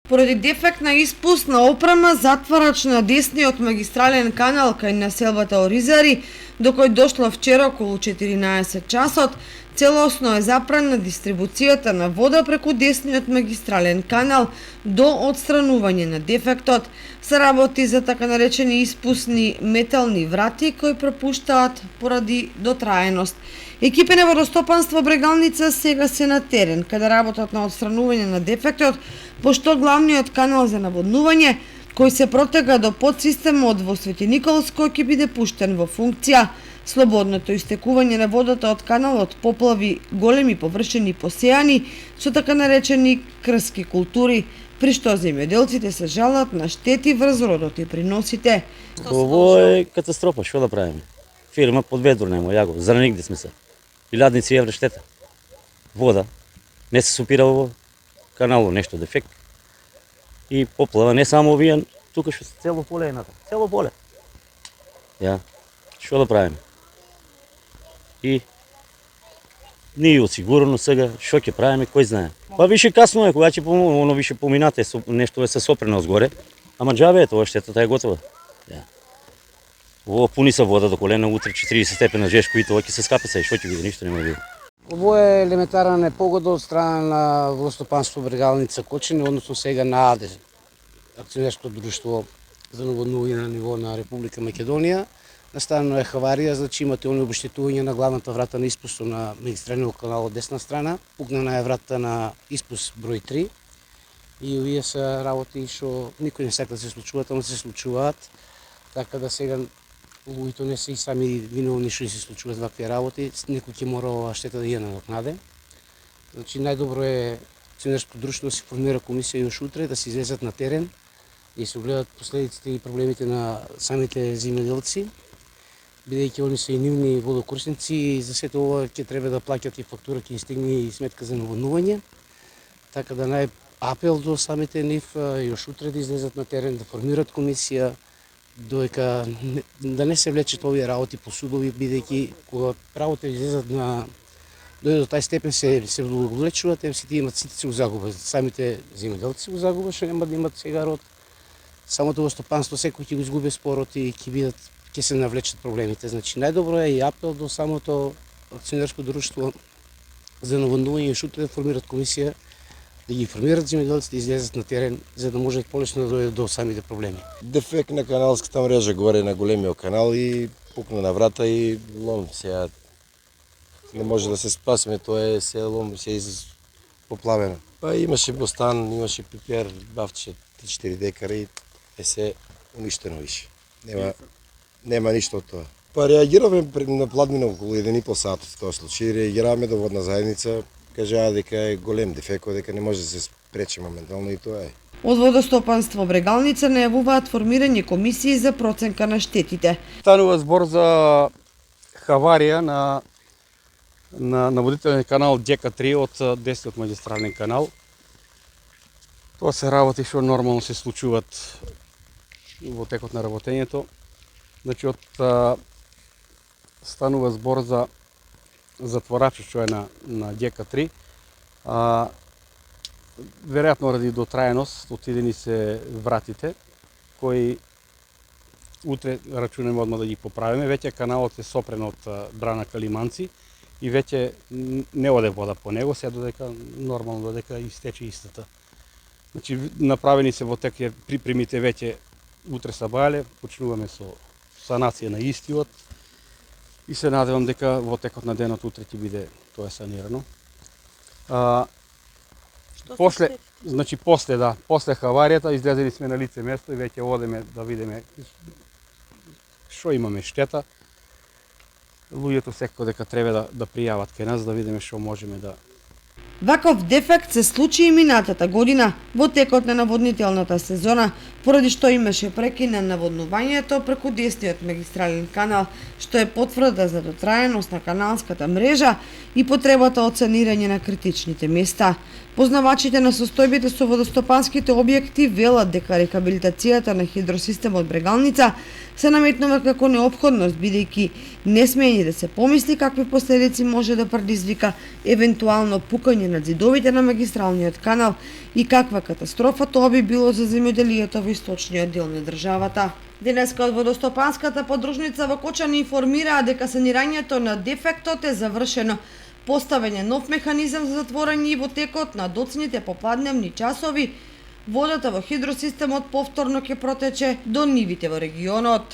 Поради дефект на испуст на опрема, затворач на десниот магистрален канал кај населбата Оризари, до кој дошло вчера околу 14 часот, целосно е запрана дистрибуцијата на вода преку десниот магистрален канал до отстранување на дефектот. Се работи за така наречени испусни метални врати кои пропуштаат поради дотраеност. Екипи на водостопанство Брегалница сега се на терен, каде работат на отстранување на дефектот, пошто главниот канал за наводнување, кој се протега до подсистемот во Свети Николско, ќе биде пуштен во функција. Слободното истекување на водата од каналот поплави големи површини посејани со така наречени крски култури, при што земјоделците се жалат на штети врз родот и приносите. Ово е катастрофа, што да правиме? Фирма под ведро нема, јаго, за нигде сме се. 1000 евра штета. Вода не се супира во каналот, нешто дефект. И поплава не само овие, тука што цело поле е ната, цело поле. Ја, што да правиме? И не е осигурено сега, што ќе правиме, кој знае. Па више касно е, кога ќе оно више поминате, нешто е се сопрено згоре, ама џабе е тоа, штетата е готова. Ја. Ово пуни се вода до колена, утре 40 степена жешко и тоа ќе се скапе се, што ќе биде, ништо нема биде. Ово е елементарна непогода од страна на водостопанство Брегалница Кочани, односно сега на АДЕ, акционерско друштво за наводнување на ниво на Република Македонија. Настанено е хаварија, значи имате они обештетување на главната врата на испустот на магистралниот канал од десна страна, пукнана е врата на испуст број 3 и овие се работи што никој не сака да се случуваат, ама се случуваат, така да сега луѓето не се и сами виновни што се случуваат вакви работи, некој ќе мора ова штета да ја надокнаде. Значи најдобро е акционерско друштво да се формира комисија још утре, да се излезат на терен и се огледат последиците и проблемите на самите земјоделци, бидејќи они се и нивни водокорисници и за сето ова ќе треба да плаќат и фактура, ќе им стигне и сметка за наводнување. Така да нај апел до самите нив још утре да излезат на терен, да формират комисија, додека да не се влечат овие работи по судови, бидејќи кога правото излезат на дојде до тај степен се влечуваат, сите имат сите се загуба, самите земјоделци го загуба, што нема да имат сега род. Самото водостопанство секој ќе го изгуби спорот и ќе се навлечат проблемите. Значи најдобро е и апел до самото акционерско друштво за наводнување и утре да формират комисија, да ги информират земјоделците, да излезат на терен, за да може полесно да дојдат до самите проблеми. Дефект на каналската мрежа горе на големиот канал и пукна на врата и лом сега не може да се спасиме, тоа е се лом, се поплавено. Па имаше бостан, имаше пипер, бавче 3-4 декара и е се уништено више. Нема ништо од тоа. Па реагираме на пладмина околу 1,5 сат в тој случај. Реагираме до водна заедница, кажаа дека е голем дефект, дека не може да се спречи моментално и тоа е. Од водостопанство Брегалница најавуваат формирање комисии за проценка на штетите. Станува збор за хаварија на наводнителен канал ДК3 од десниот магистрален канал. Тоа се работи што нормално се случуваат во текот на работењето. Значи, станува збор за затворачот што е на ДК3. Веројатно ради дотраеност отидени се вратите, кои утре рачунаме одма да ги поправиме. Веќе каналот е сопрен од брана Калиманци и веќе не оде вода по него, сега додека нормално додека истече истата. Значи, направени се во тек, припремите веќе утре сабајале, почнуваме со санација на истиот и се надевам дека во текот на денот утре ќе биде тоа санирано. После хаваријата излезени сме на лице место и веќе одеме да видиме што имаме штета. Луѓето секако дека треба да пријават кај нас, да видиме што можеме да. Ваков дефект се случи и минатата година во текот на наводнителната сезона, поради што имаше прекин на наводнувањето преку десниот магистрален канал, што е потврда за дотраеност на каналската мрежа и потребата од санирање на критичните места. Познавачите на состојбите со водостопанските објекти велат дека рехабилитацијата на хидросистемот Брегалница се наметнува како неопходност, бидејќи не смее да се помисли какви последици може да предизвика евентуално пукање на зидовите на магистралниот канал и каква катастрофа тоа би било за земјоделието во источниот дел на државата. Денеска од водостопанската подружница во Кочани информираа дека санирањето на дефектот е завршено. Поставен е нов механизам за затворање и во текот на доцните попладневни часови водата во хидросистемот повторно ќе протече до нивите во регионот.